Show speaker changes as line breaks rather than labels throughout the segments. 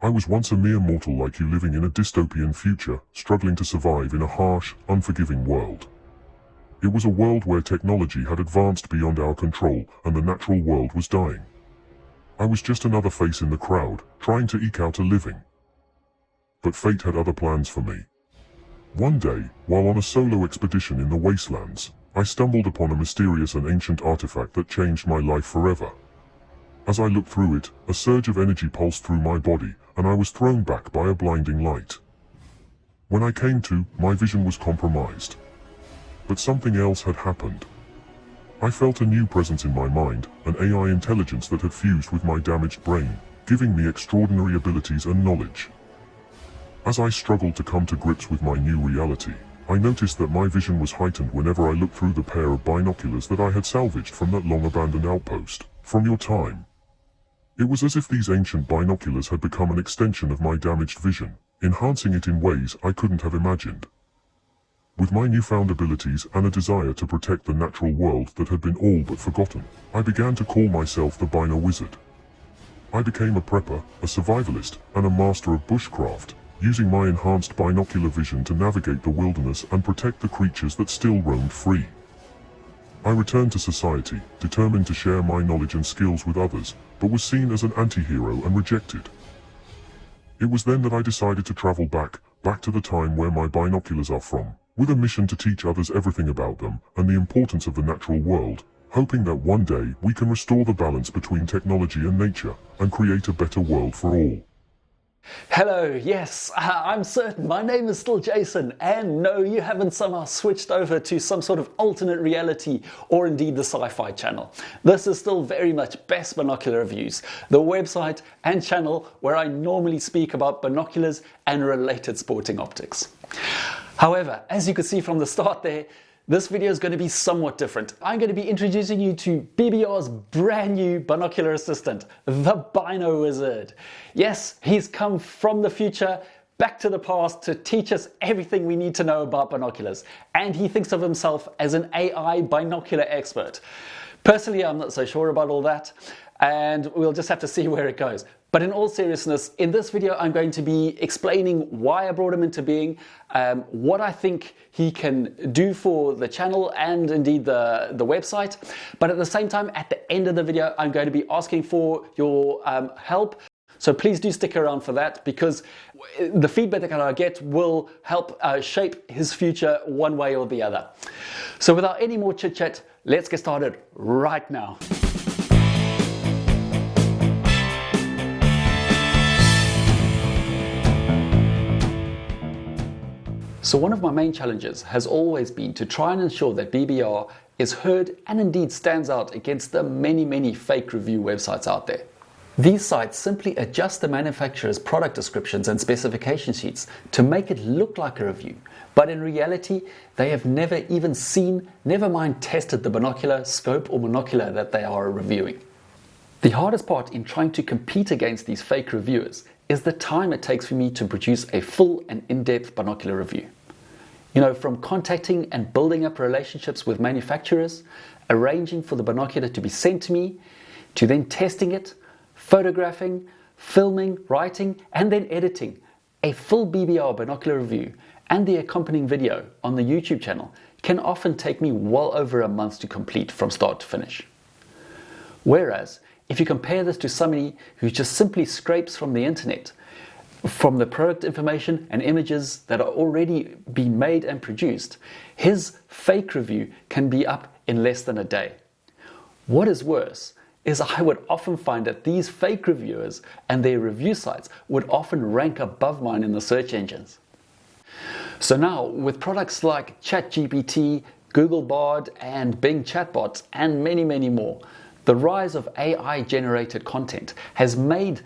I was once a mere mortal like you living in a dystopian future, struggling to survive in a harsh, unforgiving world. It was a world where technology had advanced beyond our control and the natural world was dying. I was just another face in the crowd, trying to eke out a living. But fate had other plans for me. One day, while on a solo expedition in the wastelands, I stumbled upon a mysterious and ancient artifact that changed my life forever. As I looked through it, a surge of energy pulsed through my body, and I was thrown back by a blinding light. When I came to, my vision was compromised. But something else had happened. I felt a new presence in my mind, an AI intelligence that had fused with my damaged brain, giving me extraordinary abilities and knowledge. As I struggled to come to grips with my new reality, I noticed that my vision was heightened whenever I looked through the pair of binoculars that I had salvaged from that long-abandoned outpost, from your time. It was as if these ancient binoculars had become an extension of my damaged vision, enhancing it in ways I couldn't have imagined. With my newfound abilities and a desire to protect the natural world that had been all but forgotten, I began to call myself the BinoWizard. I became a prepper, a survivalist, and a master of bushcraft, using my enhanced binocular vision to navigate the wilderness and protect the creatures that still roamed free. I returned to society, determined to share my knowledge and skills with others, but was seen as an anti-hero and rejected. It was then that I decided to travel back to the time where my binoculars are from, with a mission to teach others everything about them and the importance of the natural world, hoping that one day we can restore the balance between technology and nature and create a better world for all.
Hello, yes, I'm certain my name is still Jason, and no, you haven't somehow switched over to some sort of alternate reality or indeed the sci-fi channel. This is still very much Best Binocular Reviews, the website and channel where I normally speak about binoculars and related sporting optics. However, as you can see from the start there, this video is going to be somewhat different. I'm going to be introducing you to BBR's brand new binocular assistant, the BinoWizard. Yes, he's come from the future back to the past to teach us everything we need to know about binoculars. And he thinks of himself as an AI binocular expert. Personally, I'm not so sure about all that, and we'll just have to see where it goes. But in all seriousness, in this video, I'm going to be explaining why I brought him into being, what I think he can do for the channel and indeed the website. But at the same time, at the end of the video, I'm going to be asking for your help. So please do stick around for that, because the feedback that I get will help shape his future one way or the other. So without any more chit chat, let's get started right now. So one of my main challenges has always been to try and ensure that BBR is heard and indeed stands out against the many fake review websites out there. These sites simply adjust the manufacturer's product descriptions and specification sheets to make it look like a review, but in reality they have never even seen, never mind tested the binocular, scope or monocular that they are reviewing. The hardest part in trying to compete against these fake reviewers is the time it takes for me to produce a full and in-depth binocular review. You know, from contacting and building up relationships with manufacturers, arranging for the binocular to be sent to me, to then testing it, photographing, filming, writing, and then editing. A full BBR binocular review and the accompanying video on the YouTube channel can often take me well over a month to complete from start to finish. Whereas, if you compare this to somebody who just simply scrapes from the internet, from the product information and images that are already being made and produced, his fake review can be up in less than a day. What is worse is I would often find that these fake reviewers and their review sites would often rank above mine in the search engines. So now, with products like ChatGPT, Google Bard and Bing Chatbot and many more, the rise of AI-generated content has made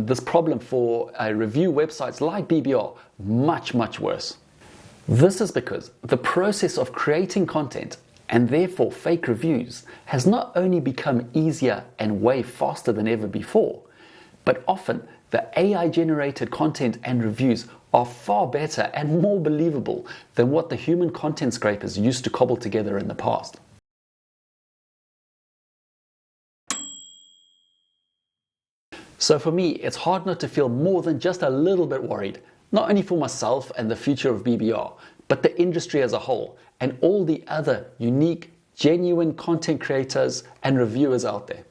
this problem for review websites like BBR much worse. This is because the process of creating content and therefore fake reviews has not only become easier and way faster than ever before, but often the AI-generated content and reviews are far better and more believable than what the human content scrapers used to cobble together in the past. So for me, it's hard not to feel more than just a little bit worried, not only for myself and the future of BBR, but the industry as a whole and all the other unique, genuine content creators and reviewers out there.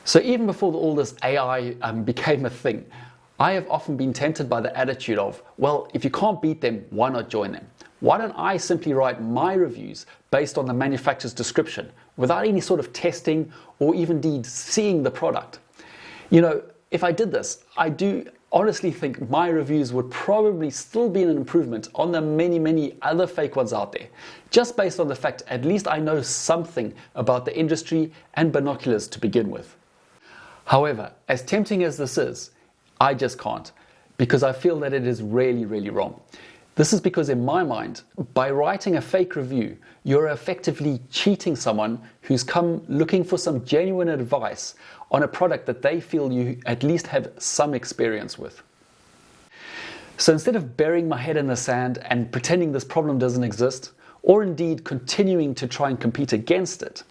So even before all this AI became a thing, I have often been tempted by the attitude of, well, if you can't beat them, why not join them? Why don't I simply write my reviews based on the manufacturer's description without any sort of testing or even indeed seeing the product? You know, if I did this, I do honestly think my reviews would probably still be an improvement on the many other fake ones out there, just based on the fact at least I know something about the industry and binoculars to begin with. However, as tempting as this is, I just can't, because I feel that it is really wrong. This is because in my mind, by writing a fake review, you're effectively cheating someone who's come looking for some genuine advice on a product that they feel you at least have some experience with. So instead of burying my head in the sand and pretending this problem doesn't exist, or indeed continuing to try and compete against it,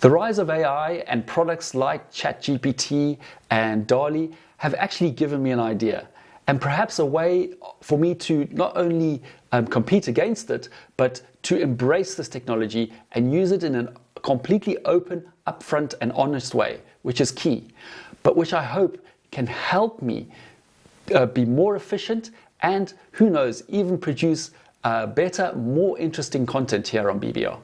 the rise of AI and products like ChatGPT and DALL-E have actually given me an idea, and perhaps a way for me to not only compete against it, but to embrace this technology and use it in a completely open, upfront and honest way, which is key, but which I hope can help me be more efficient and, who knows, even produce better, more interesting content here on BBR.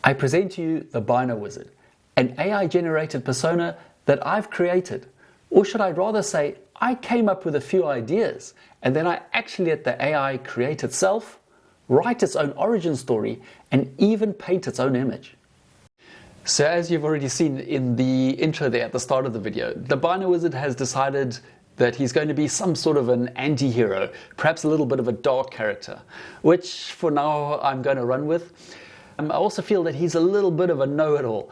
I present to you the BinoWizard, an AI-generated persona that I've created. Or should I rather say, I came up with a few ideas and then I actually let the AI create itself, write its own origin story, and even paint its own image. So as you've already seen in the intro there at the start of the video, the BinoWizard has decided that he's going to be some sort of an anti-hero, perhaps a little bit of a dark character, which for now I'm going to run with. I also feel that he's a little bit of a know-it-all,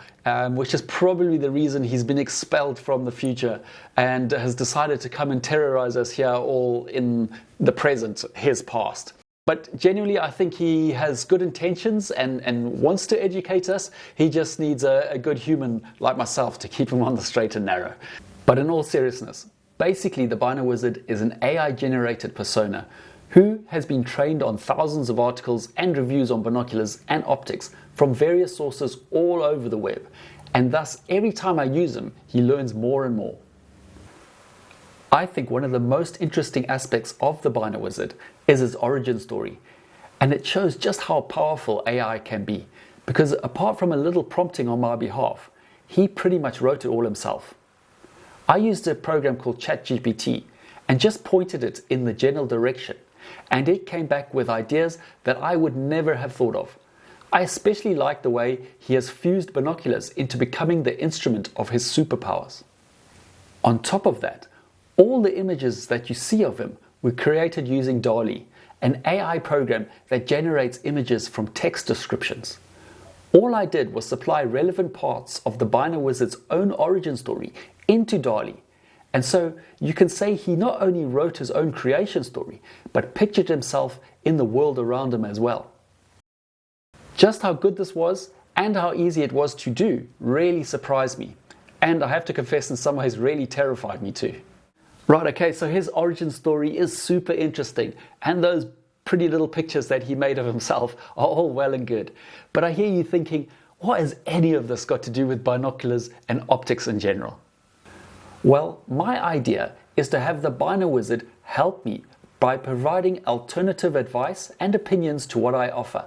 which is probably the reason he's been expelled from the future and has decided to come and terrorize us here all in the present, his past. But genuinely, I think he has good intentions and wants to educate us. He just needs a good human like myself to keep him on the straight and narrow. But in all seriousness, basically the BinoWizard is an AI-generated persona who has been trained on thousands of articles and reviews on binoculars and optics from various sources all over the web, and thus every time I use him, he learns more and more. I think one of the most interesting aspects of the BinoWizard is his origin story, and it shows just how powerful AI can be, because apart from a little prompting on my behalf, he pretty much wrote it all himself. I used a program called ChatGPT and just pointed it in the general direction, and it came back with ideas that I would never have thought of. I especially like the way he has fused binoculars into becoming the instrument of his superpowers. On top of that, all the images that you see of him were created using DALL-E, an AI program that generates images from text descriptions. All I did was supply relevant parts of the BinoWizard's own origin story into DALL-E. And so you can say he not only wrote his own creation story, but pictured himself in the world around him as well. Just how good this was and how easy it was to do really surprised me. And I have to confess, in some ways really terrified me too. Right, okay, so his origin story is super interesting, and those pretty little pictures that he made of himself are all well and good. But I hear you thinking, what has any of this got to do with binoculars and optics in general? Well, my idea is to have the BinoWizard help me by providing alternative advice and opinions to what I offer.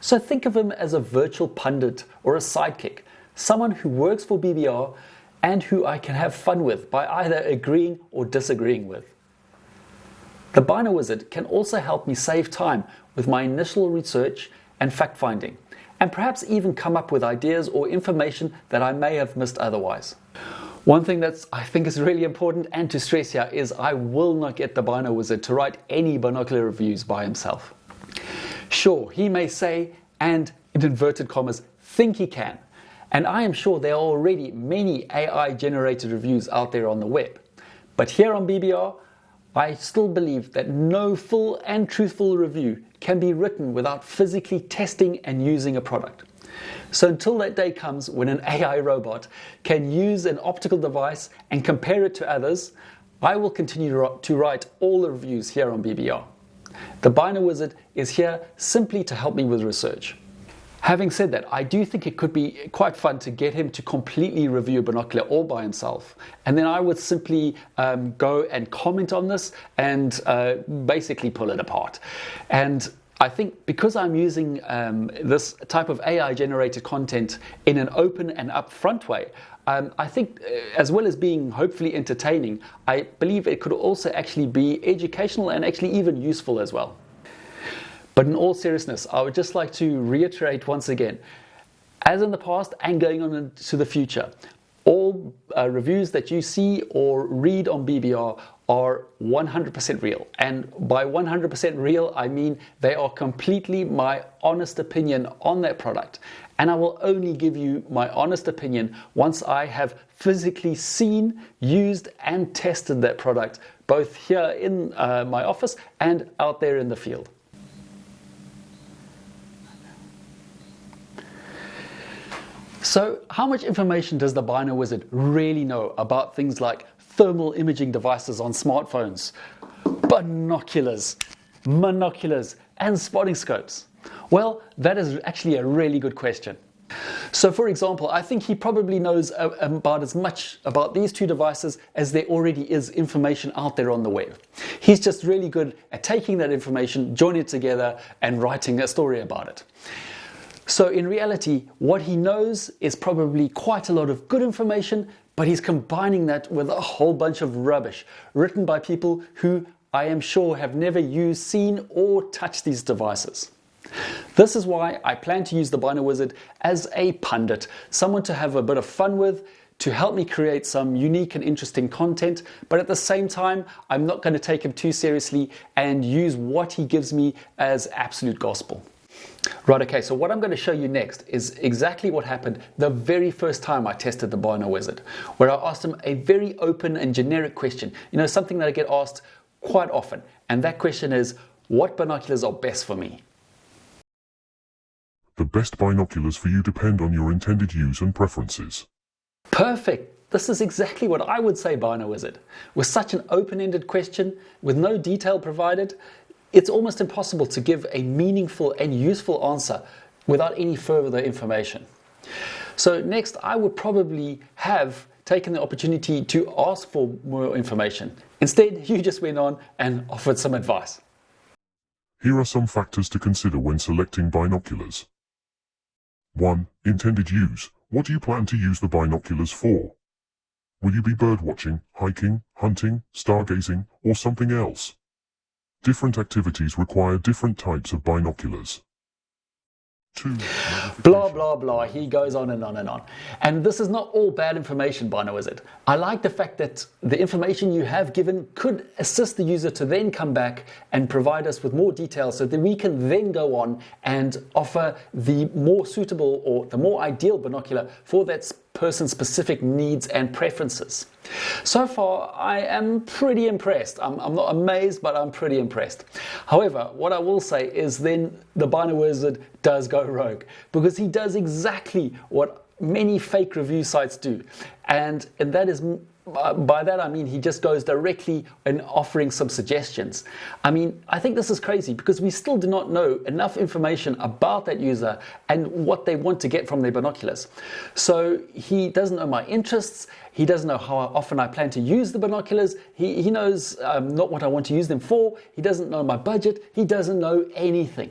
So think of him as a virtual pundit or a sidekick, someone who works for BBR and who I can have fun with by either agreeing or disagreeing with. The BinoWizard can also help me save time with my initial research and fact-finding, and perhaps even come up with ideas or information that I may have missed otherwise. One thing that I think is really important and to stress here is I will not get the BinoWizard to write any binocular reviews by himself. Sure, he may say, and in inverted commas, think he can, and I am sure there are already many AI-generated reviews out there on the web. But here on BBR, I still believe that no full and truthful review can be written without physically testing and using a product. So until that day comes when an AI robot can use an optical device and compare it to others, I will continue to write all the reviews here on BBR. The BinoWizard is here simply to help me with research. Having said that, I do think it could be quite fun to get him to completely review a binocular all by himself. And then I would simply go and comment on this and basically pull it apart. And I think because I'm using this type of AI generated content in an open and upfront way, I think as well as being hopefully entertaining, I believe it could also actually be educational and actually even useful as well. But in all seriousness, I would just like to reiterate once again, as in the past and going on into the future, all reviews that you see or read on BBR are 100% real. And by 100% real, I mean they are completely my honest opinion on that product. And I will only give you my honest opinion once I have physically seen, used, and tested that product, both here in my office and out there in the field. So how much information does the BinoWizard really know about things like thermal imaging devices on smartphones, binoculars, monoculars, and spotting scopes? Well, that is actually a really good question. So for example, I think he probably knows about as much about these two devices as there already is information out there on the web. He's just really good at taking that information, joining it together, and writing a story about it. So in reality, what he knows is probably quite a lot of good information, but he's combining that with a whole bunch of rubbish written by people who I am sure have never used, seen, or touched these devices. This is why I plan to use the BinoWizard as a pundit, someone to have a bit of fun with, to help me create some unique and interesting content, but at the same time, I'm not going to take him too seriously and use what he gives me as absolute gospel. Right, okay, so what I'm going to show you next is exactly what happened the very first time I tested the BinoWizard, where I asked him a very open and generic question, something that I get asked quite often, and that question is, what binoculars are best for me?
The best binoculars for you depend on your intended use and preferences.
Perfect! This is exactly what I would say, BinoWizard. With such an open-ended question, with no detail provided, it's almost impossible to give a meaningful and useful answer without any further information. So next, I would probably have taken the opportunity to ask for more information. Instead, you just went on and offered some advice.
Here are some factors to consider when selecting binoculars. 1. Intended use. What do you plan to use the binoculars for? Will you be birdwatching, hiking, hunting, stargazing, or something else? Different activities require different types of binoculars. 2.
Blah, blah, blah. He goes on and on and on. And this is not all bad information, BinoWizard. I like the fact that the information you have given could assist the user to then come back and provide us with more details so that we can then go on and offer the more suitable or the more ideal binocular for that person's specific needs and preferences. So far, I am pretty impressed. I'm not amazed, but I'm pretty impressed. However, what I will say is then the BinoWizard does go rogue, because he does exactly what many fake review sites do. And that is, by that I mean he just goes directly and offering some suggestions. I mean, I think this is crazy because we still do not know enough information about that user and what they want to get from their binoculars. So he doesn't know my interests, he doesn't know how often I plan to use the binoculars, he knows not what I want to use them for, he doesn't know my budget, he doesn't know anything.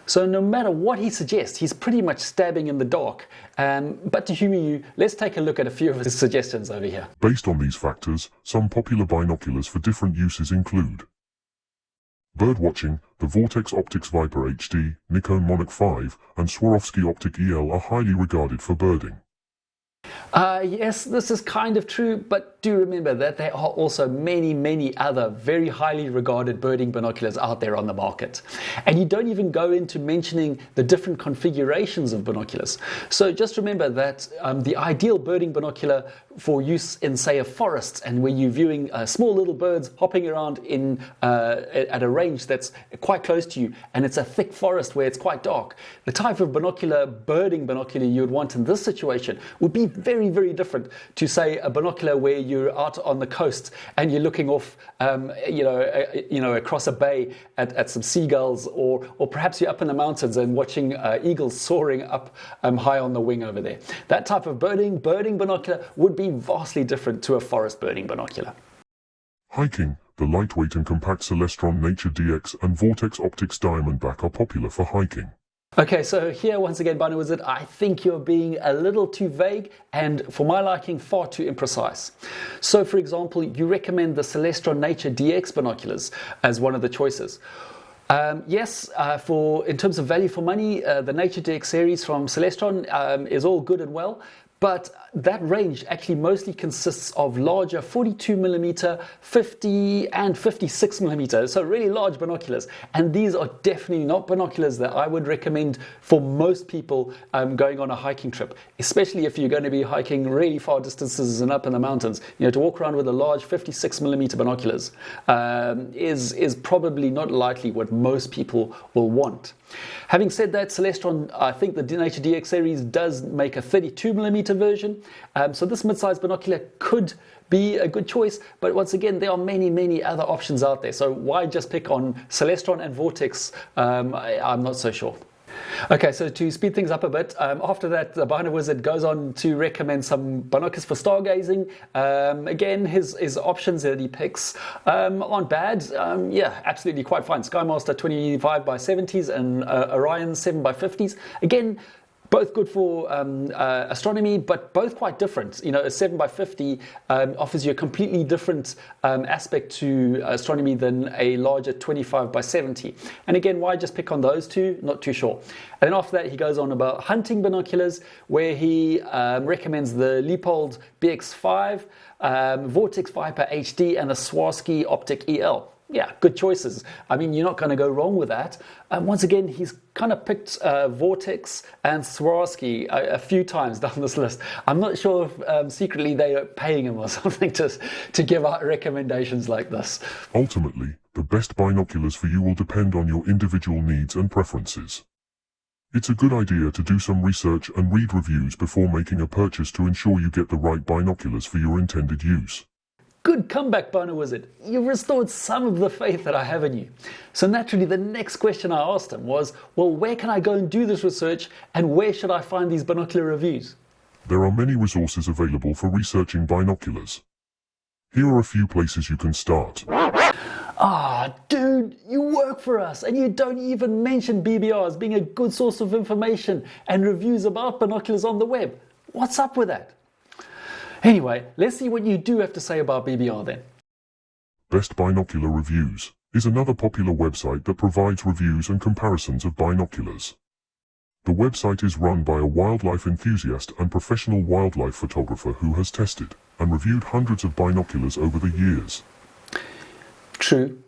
So no matter what he suggests, he's pretty much stabbing in the dark. But to humor you, let's take a look at a few of his suggestions over here.
Based on these factors, some popular binoculars for different uses include birdwatching. The Vortex Optics Viper HD, Nikon Monarch 5, and Swarovski Optic EL are highly regarded for birding.
Yes, this is kind of true, but do remember that there are also many other very highly regarded birding binoculars out there on the market. And you don't even go into mentioning the different configurations of binoculars. So just remember that the ideal birding binocular for use in, say, a forest, and where you're viewing small little birds hopping around in at a range that's quite close to you, and it's a thick forest where it's quite dark, the type of birding binocular you would want in this situation would be very different to, say, a binocular where you're out on the coast and you're looking off, across a bay at some seagulls, or perhaps you're up in the mountains and watching eagles soaring up high on the wing over there. That type of birding binocular would be vastly different to a forest birding binocular.
Hiking, the lightweight and compact Celestron Nature DX and Vortex Optics Diamondback are popular for hiking.
Okay, so here once again, BinoWizard, I think you're being a little too vague and, for my liking, far too imprecise. So, for example, you recommend the Celestron Nature DX binoculars as one of the choices. Yes, in terms of value for money, the Nature DX series from Celestron is all good and well, but that range actually mostly consists of larger 42mm, 50 and 56mm, so really large binoculars. And these are definitely not binoculars that I would recommend for most people going on a hiking trip, especially if you're going to be hiking really far distances and up in the mountains. To walk around with a large 56mm binoculars is probably not likely what most people will want. Having said that, Celestron, I think the Nature DX series does make a 32mm version. So this mid-sized binocular could be a good choice, but once again, there are many other options out there. So why just pick on Celestron and Vortex? I'm not so sure. Okay, so to speed things up a bit, after that, the BinoWizard goes on to recommend some binoculars for stargazing. Again, his options that he picks aren't bad. Yeah, absolutely quite fine. SkyMaster 25x70s and Orion 7x50s. Again, both good for astronomy, but both quite different. A 7x50 offers you a completely different aspect to astronomy than a larger 25x70. And again, why just pick on those two? Not too sure. And then after that, he goes on about hunting binoculars, where he recommends the Leupold BX5, Vortex Viper HD, and the Swarovski Optic EL. Yeah, good choices. I mean, you're not going to go wrong with that. Once again, he's kind of picked Vortex and Swarovski a few times down this list. I'm not sure if secretly they are paying him or something to give out recommendations like this.
Ultimately, the best binoculars for you will depend on your individual needs and preferences. It's a good idea to do some research and read reviews before making a purchase to ensure you get the right binoculars for your intended use.
Good comeback, BinoWizard. You've restored some of the faith that I have in you. So naturally, the next question I asked him was, well, where can I go and do this research, and where should I find these binocular reviews?
There are many resources available for researching binoculars. Here are a few places you can start.
Dude, you work for us and you don't even mention BBR as being a good source of information and reviews about binoculars on the web. What's up with that? Anyway, let's see what you do have to say about BBR then.
Best Binocular Reviews is another popular website that provides reviews and comparisons of binoculars. The website is run by a wildlife enthusiast and professional wildlife photographer who has tested and reviewed hundreds of binoculars over the years.
True.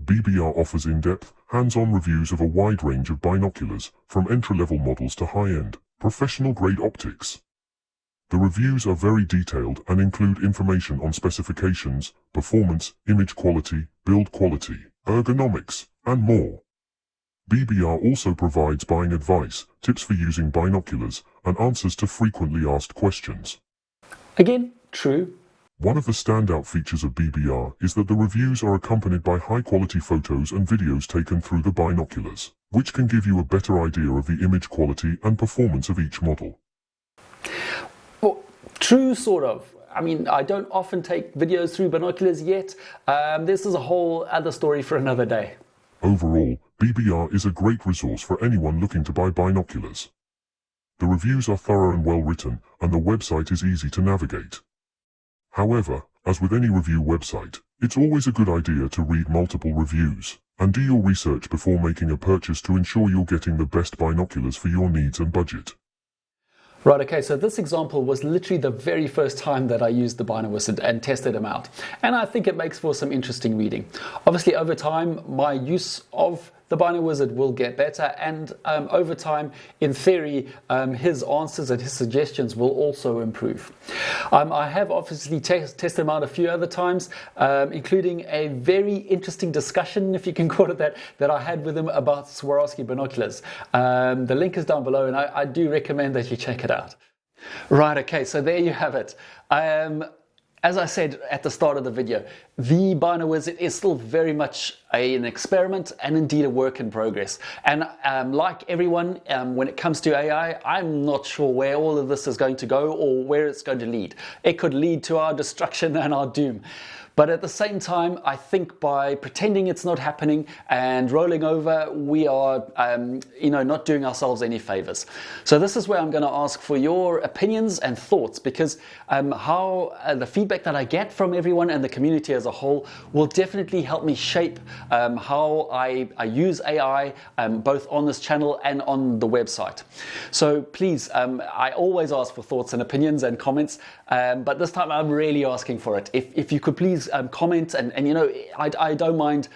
BBR offers in-depth, hands-on reviews of a wide range of binoculars, from entry-level models to high-end, professional-grade optics. The reviews are very detailed and include information on specifications, performance, image quality, build quality, ergonomics, and more. BBR also provides buying advice, tips for using binoculars, and answers to frequently asked questions.
Again, true.
One of the standout features of BBR is that the reviews are accompanied by high-quality photos and videos taken through the binoculars, which can give you a better idea of the image quality and performance of each model.
Well, true, sort of. I mean, I don't often take videos through binoculars yet. This is a whole other story for another day.
Overall, BBR is a great resource for anyone looking to buy binoculars. The reviews are thorough and well written, and the website is easy to navigate. However, as with any review website, it's always a good idea to read multiple reviews and do your research before making a purchase to ensure you're getting the best binoculars for your needs and budget.
Right, okay, so this example was literally the very first time that I used the BinoWizard and tested them out. And I think it makes for some interesting reading. Obviously, over time, my use of the BinoWizard will get better, and over time, in theory, his answers and his suggestions will also improve. I have obviously tested him out a few other times, including a very interesting discussion, if you can call it that I had with him about Swarovski binoculars. The link is down below, and I do recommend that you check it out. Right, okay, so there you have it. As I said at the start of the video, the BinoWizard is still very much an experiment and indeed a work in progress. And like everyone, when it comes to AI, I'm not sure where all of this is going to go or where it's going to lead. It could lead to our destruction and our doom. But at the same time, I think by pretending it's not happening and rolling over, we are, not doing ourselves any favors. So this is where I'm going to ask for your opinions and thoughts, because how the feedback that I get from everyone and the community as a whole will definitely help me shape how I use AI, both on this channel and on the website. So please, I always ask for thoughts and opinions and comments, but this time I'm really asking for it. If you could please comment, and I don't mind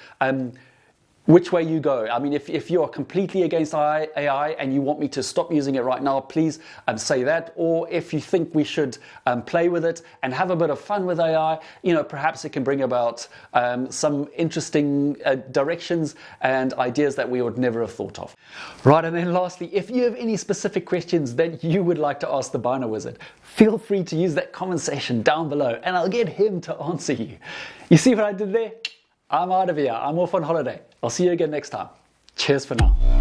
which way you go. I mean, if you're completely against AI and you want me to stop using it right now, please say that. Or if you think we should play with it and have a bit of fun with AI, perhaps it can bring about some interesting directions and ideas that we would never have thought of. Right, and then lastly, if you have any specific questions that you would like to ask the BinoWizard, feel free to use that comment section down below and I'll get him to answer you. You see what I did there? I'm out of here. I'm off on holiday. I'll see you again next time. Cheers for now.